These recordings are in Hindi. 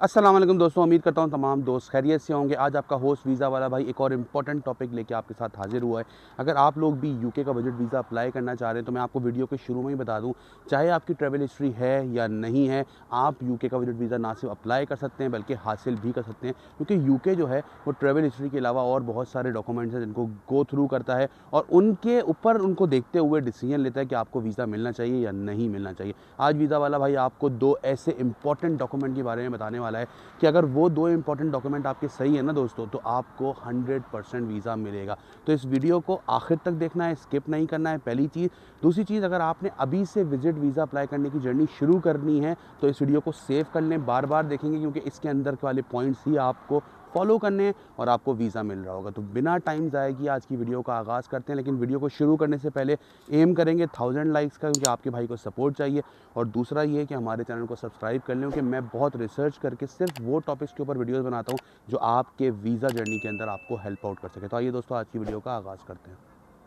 अस्सलाम वालेकुम दोस्तों, उम्मीद करता हूँ तमाम दोस्त खैरियत से होंगे। आज आपका होस्ट वीज़ा वाला भाई एक और इम्पॉर्टेंट टॉपिक लेके आपके साथ हाजिर हुआ है। अगर आप लोग भी यूके का विजिट वीज़ा अप्लाई करना चाह रहे हैं तो मैं आपको वीडियो के शुरू में ही बता दूँ, चाहे आपकी ट्रैवल हिस्ट्री है या नहीं है, आप यूके का विजिट वीज़ा ना सिर्फ अप्लाई कर सकते हैं बल्कि हासिल भी कर सकते हैं, क्योंकि यूके जो है वो ट्रैवल हिस्ट्री के अलावा और बहुत सारे डॉक्यूमेंट्स हैं जिनको गो थ्रू करता है और उनके ऊपर उनको देखते हुए डिसीजन लेता है कि आपको वीज़ा मिलना चाहिए या नहीं मिलना चाहिए। आज वीज़ा वाला भाई आपको दो ऐसे इंपॉर्टेंट डॉक्यूमेंट के बारे में बताने वाला है कि अगर वो दो इंपॉर्टेंट डॉक्यूमेंट आपके सही है ना दोस्तों, तो आपको 100% वीज़ा मिलेगा। तो इस वीडियो को आखिर तक देखना है, स्किप नहीं करना है, पहली चीज़। दूसरी चीज़, अगर आपने अभी से विजिट वीज़ा अप्लाई करने की जर्नी शुरू करनी है तो इस वीडियो को सेव कर लें, बार बार देखेंगे क्योंकि इसके अंदर वाले पॉइंट्स ही आपको फॉलो करने हैं और आपको वीज़ा मिल रहा होगा। तो बिना टाइम ज़ाया किए आज की वीडियो का आगाज़ करते हैं, लेकिन वीडियो को शुरू करने से पहले एम करेंगे 1000 लाइक्स का, क्योंकि आपके भाई को सपोर्ट चाहिए। और दूसरा ये कि हमारे चैनल को सब्सक्राइब कर लें, क्योंकि मैं बहुत रिसर्च करके सिर्फ वो टॉपिक्स के ऊपर वीडियोज़ बनाता हूँ जो आपके वीज़ा जर्नी के अंदर आपको हेल्प आउट कर सके। तो आइए दोस्तों, आज की वीडियो का आगाज़ करते हैं।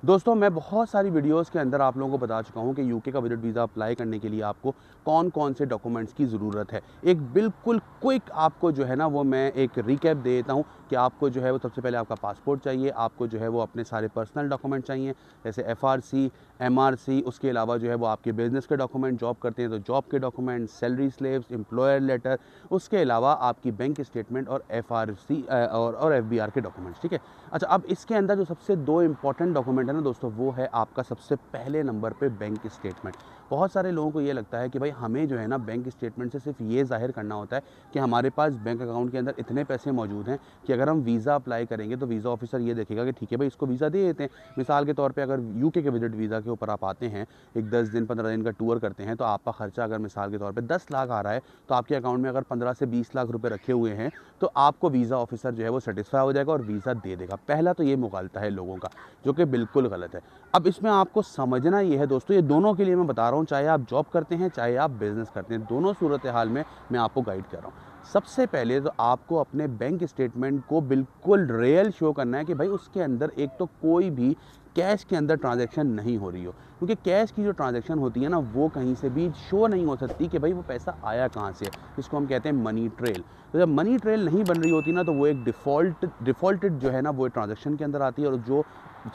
दोस्तों, मैं बहुत सारी वीडियोस के अंदर आप लोगों को बता चुका हूँ कि यूके का विजिट वीज़ा अप्लाई करने के लिए आपको कौन कौन से डॉक्यूमेंट्स की ज़रूरत है। एक बिल्कुल क्विक आपको जो है ना वो मैं एक रिकैप दे देता हूँ कि आपको जो है वो सबसे पहले आपका पासपोर्ट चाहिए, आपको जो है वो अपने सारे पर्सनल डॉक्यूमेंट चाहिए जैसे एफआरसी, एमआरसी, उसके अलावा जो है वो आपके बिज़नेस के डॉक्यूमेंट, जॉब करते हैं तो जॉब के document, salary slips, employer letter, उसके अलावा आपकी बैंक स्टेटमेंट और एफआरसी और एफबीआर के डॉक्यूमेंट्स। ठीक है। अच्छा, अब इसके अंदर जो सबसे दो इंपॉर्टेंट डॉक्यूमेंट है ना दोस्तों, वो है आपका सबसे पहले नंबर पे बैंक स्टेटमेंट। बहुत सारे लोगों को ये लगता है कि भाई हमें जो है ना बैंक स्टेटमेंट से सिर्फ ये जाहिर करना होता है कि हमारे पास बैंक अकाउंट के अंदर इतने पैसे मौजूद हैं कि अगर हम वीज़ा अप्लाई करेंगे तो वीज़ा ऑफिसर ये देखेगा कि ठीक है भाई, इसको वीज़ा दे देते हैं। मिसाल के तौर पे अगर यूके के विजिट वीज़ा के ऊपर आप आते हैं, एक 10 दिन 15 दिन का टूर करते हैं, तो आपका खर्चा अगर मिसाल के तौर पे 10 लाख आ रहा है, तो आपके अकाउंट में अगर 15 से 20 लाख रुपए रखे हुए हैं, तो आपको वीज़ा ऑफिसर जो है वो सेटिस्फाई हो जाएगा और वीज़ा दे देगा। पहला तो ये मुगालता है लोगों का, जो कि बिल्कुल गलत है। अब इसमें आपको समझना ये है दोस्तों, ये दोनों के लिए मैं बता रहा हूँ, चाहे आप जॉब करते हैं चाहे आप बिज़नेस करते हैं, दोनों सूरत हाल में मैं आपको गाइड कर रहा हूँ। सबसे पहले तो आपको अपने बैंक स्टेटमेंट को बिल्कुल रियल शो करना है कि भाई उसके अंदर एक तो कोई भी कैश के अंदर ट्रांजैक्शन नहीं हो रही हो, क्योंकि कैश की जो ट्रांजैक्शन होती है ना वो कहीं से भी शो नहीं हो सकती कि भाई वो पैसा आया कहाँ से, जिसको हम कहते हैं मनी ट्रेल। तो जब मनी ट्रेल नहीं बन रही होती ना, तो वो एक डिफ़ॉल्टेड जो है ना वो ट्रांजैक्शन के अंदर आती है और जो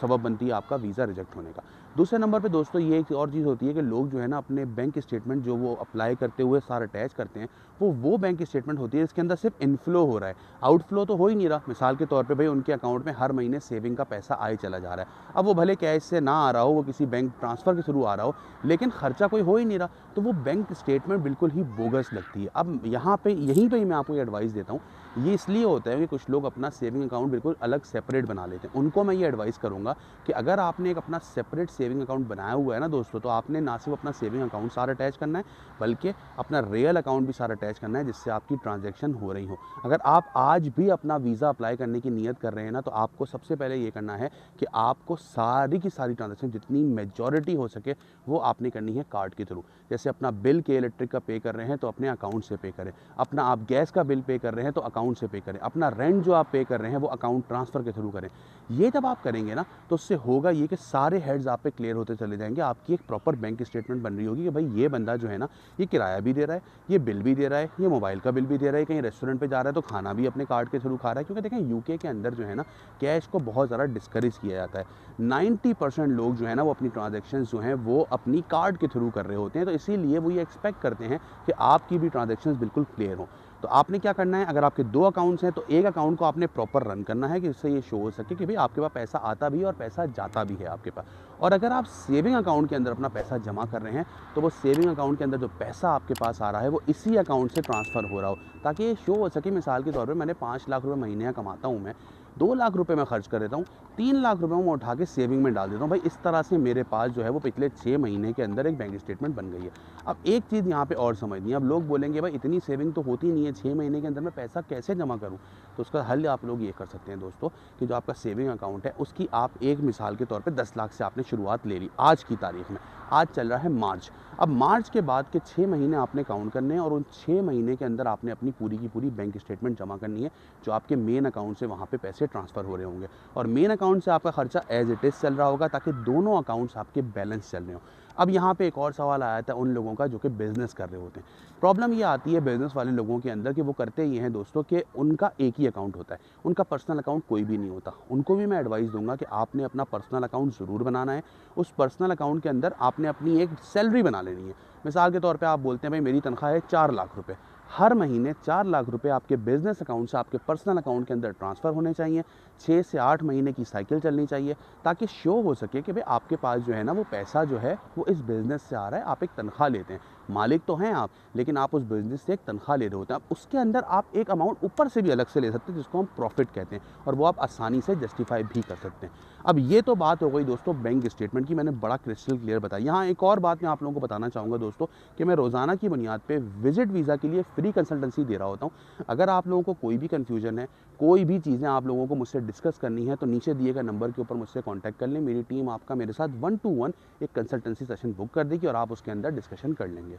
सबब बनती है आपका वीज़ा रिजेक्ट होने का। दूसरे नंबर पे दोस्तों ये एक और चीज़ होती है कि लोग जो है ना अपने बैंक स्टेटमेंट जो वो अप्लाई करते हुए सारा अटैच करते हैं, वो बैंक स्टेटमेंट होती है इसके अंदर सिर्फ इनफ्लो हो रहा है, आउटफ्लो तो हो ही नहीं रहा। मिसाल के तौर पे भाई उनके अकाउंट में हर महीने सेविंग का पैसा आए चला जा रहा है। अब वो भले कैश से ना आ रहा हो, वो किसी बैंक ट्रांसफ़र के थ्रू आ रहा हो, लेकिन खर्चा कोई हो ही नहीं रहा, तो वो बैंक स्टेटमेंट बिल्कुल ही बोगस लगती है। अब यहाँ पे यहीं पे ही मैं आपको ये एडवाइस देता हूँ। ये इसलिए होता है कि कुछ लोग अपना सेविंग अकाउंट बिल्कुल अलग सेपरेट बना लेते हैं। उनको मैं ये एडवाइस करूँगा कि अगर आपने एक अपना सेपरेट सेविंग अकाउंट बनाया हुआ है ना दोस्तों, तो आपने ना सिर्फ अपना सेविंग अकाउंट सारा अटैच करना है, बल्कि अपना रियल अकाउंट भी सारा अटैच करना है जिससे आपकी ट्रांजैक्शन हो रही हो। अगर आप आज भी अपना वीज़ा अप्लाई करने की नीयत कर रहे हैं ना, तो आपको सबसे पहले ये करना है कि आपको सारी की सारी ट्रांजैक्शन जितनी मेजॉरिटी हो सके वो आपने करनी है कार्ड के थ्रू। जैसे अपना बिल के इलेक्ट्रिक का पे कर रहे हैं तो अपने अकाउंट से पे करें, अपना आप गैस का बिल पे कर रहे हैं तो अकाउंट से पे करें, अपना रेंट जो आप पे कर रहे हैं वो अकाउंट ट्रांसफ़र के थ्रू करें। ये जब आप करेंगे ना, तो उससे होगा ये कि सारे हेड्स आप पे क्लियर होते चले जाएंगे। आपकी एक प्रॉपर बैंक स्टेटमेंट बन रही होगी कि भाई ये बंदा जो है ना, ये किराया भी दे रहा है, ये बिल भी दे रहा है, ये मोबाइल का बिल भी दे रहा है, कहीं रेस्टोरेंट पे जा रहा है तो खाना भी अपने कार्ड के थ्रू खा रहा है। क्योंकि देखें यूके के अंदर जो है ना, कैश को बहुत ज़्यादा डिस्करेज किया जाता है। 90% लोग जो है ना वो अपनी ट्रांजेक्शन जो हैं वो अपनी कार्ड के थ्रू कर रहे होते हैं, तो इसीलिए वो ये एक्सपेक्ट करते हैं कि आपकी भी ट्रांजेक्शन बिल्कुल क्लियर हो। तो आपने क्या करना है, अगर आपके 2 अकाउंट्स हैं तो एक अकाउंट को आपने प्रॉपर रन करना है कि इससे ये शो हो सके कि भाई आपके पास पैसा आता भी है और पैसा जाता भी है आपके पास। और अगर आप सेविंग अकाउंट के अंदर अपना पैसा जमा कर रहे हैं, तो वो सेविंग अकाउंट के अंदर जो पैसा आपके पास आ रहा है वो इसी अकाउंट से ट्रांसफ़र हो रहा हो, ताकि ये शो हो सके। मिसाल के तौर पे मैंने 5 लाख रुपए महीने का कमाता हूँ, मैं 2 लाख रुपए मैं खर्च कर देता हूँ, 3 लाख रुपए मैं उठा के सेविंग में डाल देता हूँ। भाई इस तरह से मेरे पास जो है वो पिछले 6 महीने के अंदर एक बैंक स्टेटमेंट बन गई है। अब एक चीज़ यहाँ पे और समझनी है, अब लोग बोलेंगे भाई इतनी सेविंग तो होती नहीं है, 6 महीने के अंदर मैं पैसा कैसे जमा करूँ? तो उसका हल आप लोग ये कर सकते हैं दोस्तों कि जो आपका सेविंग अकाउंट है उसकी आप एक मिसाल के तौर पे 10 लाख से आपने शुरुआत ले ली आज की तारीख में। आज चल रहा है मार्च। अब मार्च के बाद के 6 महीने आपने काउंट करने हैं और उन 6 महीने के अंदर आपने अपनी पूरी की पूरी बैंक स्टेटमेंट जमा करनी है, जो आपके मेन अकाउंट से वहाँ पे पैसे ट्रांसफ़र हो रहे होंगे और मेन अकाउंट से आपका खर्चा एज़ इट इज़ चल रहा होगा, ताकि दोनों अकाउंट्स आपके बैलेंस चल रहे हों। अब यहाँ पे एक और सवाल आया था उन लोगों का जो कि बिज़नेस कर रहे होते हैं। प्रॉब्लम ये आती है बिज़नेस वाले लोगों के अंदर कि वो करते ये हैं दोस्तों कि उनका एक ही अकाउंट होता है, उनका पर्सनल अकाउंट कोई भी नहीं होता। उनको भी मैं एडवाइस दूँगा कि आपने अपना पर्सनल अकाउंट ज़रूर बनाना है। उस पर्सनल अकाउंट के अंदर आपने अपनी एक सैलरी बना लेनी है। मिसाल के तौर पे आप बोलते हैं भाई मेरी तनख्वाह है 4 लाख रुपए। हर महीने 4 लाख रुपए आपके बिज़नेस अकाउंट से आपके पर्सनल अकाउंट के अंदर ट्रांसफ़र होने चाहिए। 6 से 8 महीने की साइकिल चलनी चाहिए ताकि शो हो सके कि भाई आपके पास जो है ना वो पैसा जो है वो इस बिज़नेस से आ रहा है। आप एक तनख्वाह लेते हैं, मालिक तो हैं आप, लेकिन आप उस बिज़नेस से एक तनख्वाह ले रहे होते हैं। अब उसके अंदर आप एक अमाउंट ऊपर से भी अलग से ले सकते हैं जिसको हम प्रॉफ़िट कहते हैं, और वो आप आसानी से जस्टिफ़ाई भी कर सकते हैं। अब ये तो बात हो गई दोस्तों बैंक स्टेटमेंट की, मैंने बड़ा क्रिस्टल क्लियर बताया। यहाँ एक और बात मैं आप लोगों को बताना चाहूँगा दोस्तों कि मैं रोज़ाना की बुनियाद पे विज़िट वीज़ा के लिए फ्री कंसल्टेंसी दे रहा होता हूँ। अगर आप लोगों को कोई भी कन्फ्यूजन है, कोई भी चीज़ें आप लोगों को मुझसे डिस्कस करनी है, तो नीचे दिए गए नंबर के ऊपर मुझसे कॉन्टैक्ट कर लें। मेरी टीम आपका मेरे साथ 1 टू 1 एक कंसल्टेंसी सेशन बुक कर देगी और आप उसके अंदर डिस्कशन कर लेंगे।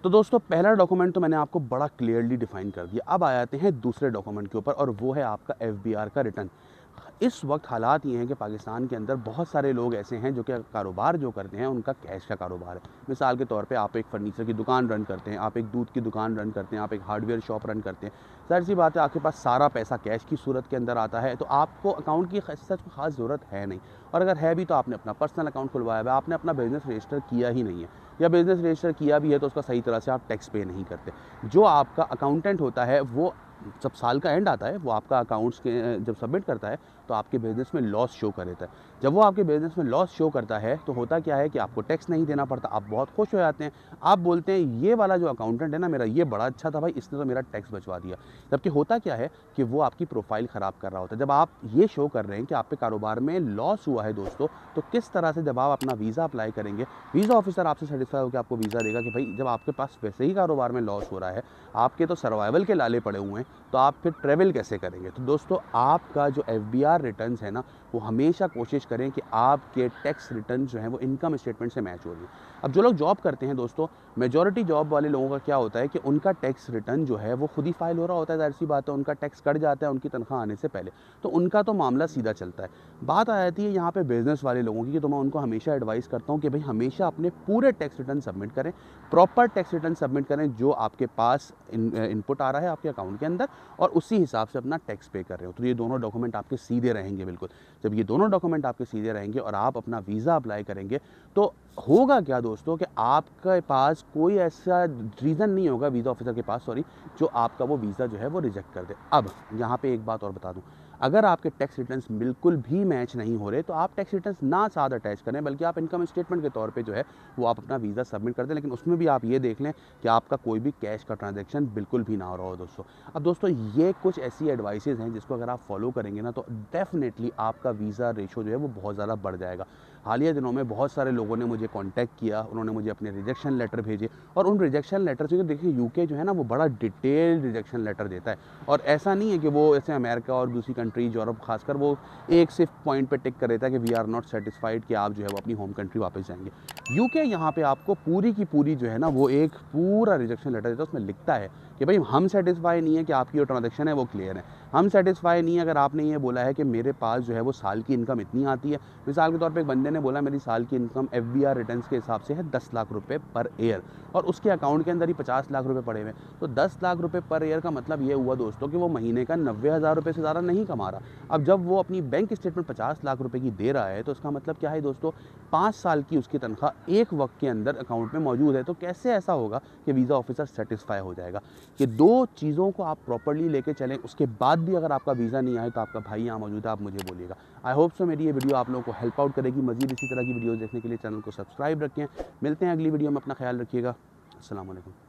तो दोस्तों पहला डॉक्यूमेंट तो मैंने आपको बड़ा क्लियरली डिफाइन कर दिया। अब आ जाते हैं दूसरे डॉक्यूमेंट के ऊपर, और वो है आपका FBR का रिटर्न। इस वक्त हालात ये हैं कि पाकिस्तान के अंदर बहुत सारे लोग ऐसे हैं जो कि कारोबार जो करते हैं उनका कैश का कारोबार है। मिसाल के तौर पे आप एक फर्नीचर की दुकान रन करते हैं, आप एक दूध की दुकान रन करते हैं, आप एक हार्डवेयर शॉप रन करते हैं। ज़ाहिर सी बात है आपके पास सारा पैसा कैश की सूरत के अंदर आता है, तो आपको अकाउंट की सच ख़ास ज़रूरत है नहीं। और अगर है भी तो आपने अपना पर्सनल अकाउंट खुलवाया हुआ है, आपने अपना बिज़नेस रजिस्टर किया ही नहीं है, या बिज़नेस रजिस्टर किया भी है तो उसका सही तरह से आप टैक्स पे नहीं करते। जो आपका अकाउंटेंट होता है वो जब साल का एंड आता है वो आपका अकाउंट्स के जब सबमिट करता है तो आपके बिज़नेस में लॉस शो कर देता है। जब वो आपके बिज़नेस में लॉस शो करता है तो होता क्या है कि आपको टैक्स नहीं देना पड़ता, आप बहुत खुश हो जाते हैं। आप बोलते हैं ये वाला जो अकाउंटेंट है ना मेरा, ये बड़ा अच्छा था भाई, इसने तो मेरा टैक्स बचवा दिया। जबकि होता क्या है कि वो आपकी प्रोफाइल ख़राब कर रहा होता है। जब आप ये शो कर रहे हैं कि आपके कारोबार में लॉस हुआ है दोस्तों, तो किस तरह से जब आप अपना वीज़ा अप्लाई करेंगे, वीज़ा ऑफिसर आपसे सेटिस्फाई होकर आपको वीज़ा देगा कि भाई जब आपके पास वैसे ही कारोबार में लॉस हो रहा है, आपके तो सर्वाइवल के लाले पड़े हुए हैं, तो आप फिर ट्रैवल कैसे करेंगे। तो दोस्तों आपका जो FBR रिटर्न्स है ना, वो हमेशा कोशिश करें कि आपके टैक्स रिटर्न जो हैं वो इनकम स्टेटमेंट से मैच हो रही है। अब जो लोग जॉब करते हैं दोस्तों, मेजॉरिटी जॉब वाले लोगों का क्या होता है कि उनका टैक्स रिटर्न जो है वो खुद ही फाइल हो रहा होता है। ज़ाहिर सी बात है उनका टैक्स कट जाता है उनकी तनख्वाह आने से पहले, तो उनका तो मामला सीधा चलता है। बात आ जाती है यहाँ पे बिज़नेस वाले लोगों की, तो मैं उनको हमेशा एडवाइस करता हूँ कि भाई हमेशा अपने पूरे टैक्स रिटर्न सबमिट करें, प्रॉपर टैक्स रिटर्न सबमिट करें जो आपके पास इनपुट आ रहा है आपके अकाउंट के अंदर, और उसी हिसाब से अपना टैक्स पे कर रहे हो। तो ये दोनों डॉक्यूमेंट आपके सीधे रहेंगे बिल्कुल। जब ये दोनों डॉक्यूमेंट आपके सीधे रहेंगे और आप अपना वीज़ा अप्लाई करेंगे, तो होगा क्या दोस्तों कि आपके पास कोई ऐसा रीज़न नहीं होगा, वीज़ा ऑफिसर के पास सॉरी, जो आपका वो वीज़ा जो है वो रिजेक्ट कर दे। अब यहाँ पे एक बात और बता दूँ, अगर आपके टैक्स रिटर्न्स बिल्कुल भी मैच नहीं हो रहे तो आप टैक्स रिटर्न्स ना साथ अटैच करें, बल्कि आप इनकम स्टेटमेंट के तौर पे जो है वो आप अपना वीज़ा सबमिट कर दें। लेकिन उसमें भी आप ये देख लें कि आपका कोई भी कैश का ट्रांजैक्शन बिल्कुल भी ना हो रहा हो दोस्तों। अब दोस्तों ये कुछ ऐसी एडवाइसेज़ हैं जिसको अगर आप फॉलो करेंगे ना तो डेफ़िनेटली आपका वीज़ा रेशो जो है वो बहुत ज़्यादा बढ़ जाएगा। हालिया दिनों में बहुत सारे लोगों ने मुझे कॉन्टैक्ट किया, उन्होंने मुझे अपने रिजेक्शन लेटर भेजे, और उन रिजेक्शन लेटर से देखिए यूके जो है ना वो बड़ा डिटेल्ड रिजेक्शन लेटर देता है। और ऐसा नहीं है कि वो ऐसे अमेरिका और दूसरी कंट्री यूरोप खासकर वो एक सिर्फ पॉइंट पे टिक कर देता है कि वी आर नॉट सेटिस्फाइड कि आप जो है वो अपनी होम कंट्री वापस जाएंगे। यूके यहाँ पे आपको पूरी की पूरी जो है ना वो एक पूरा रिजेक्शन लेटर देता है। उसमें लिखता है कि भाई हम सेटिस्फाई नहीं है कि आपकी जो ट्रांजैक्शन है वो क्लियर है, हम सेटिस्फाई नहीं है अगर आपने ये बोला है कि मेरे पास जो है वो साल की इनकम इतनी आती है। मिसाल के तौर पे एक बंदे ने बोला मेरी साल की इनकम FBR रिटर्न्स के हिसाब से है 10 लाख रुपए पर ईयर, और उसके अकाउंट के अंदर ही 50 लाख रुपए पड़े हुए हैं। तो 10 लाख रुपए पर ईयर का मतलब ये हुआ दोस्तों कि वो महीने का 90,000 रुपये से ज़्यादा नहीं कमा रहा। अब जब वो अपनी बैंक स्टेटमेंट 50 लाख रुपए की दे रहा है तो उसका मतलब क्या है दोस्तों, 5 साल की उसकी तनख्वाह एक वक्त के अंदर अकाउंट में मौजूद है। तो कैसे ऐसा होगा कि वीज़ा ऑफिसर सेटिस्फाई हो जाएगा। कि दो चीज़ों को आप प्रॉपर्ली लेके चलें, उसके बाद भी अगर आपका वीज़ा नहीं आए तो आपका भाई यहाँ मौजूद है, आप मुझे बोलिएगा। आई होप सो मेरी ये वीडियो आप लोगों को हेल्प आउट करेगी। मज़ीद इसी तरह की वीडियोज़ देखने के लिए चैनल को सब्सक्राइब रखें। मिलते हैं अगली वीडियो में, अपना ख्याल रखिएगा। अस्सलाम वालेकुम।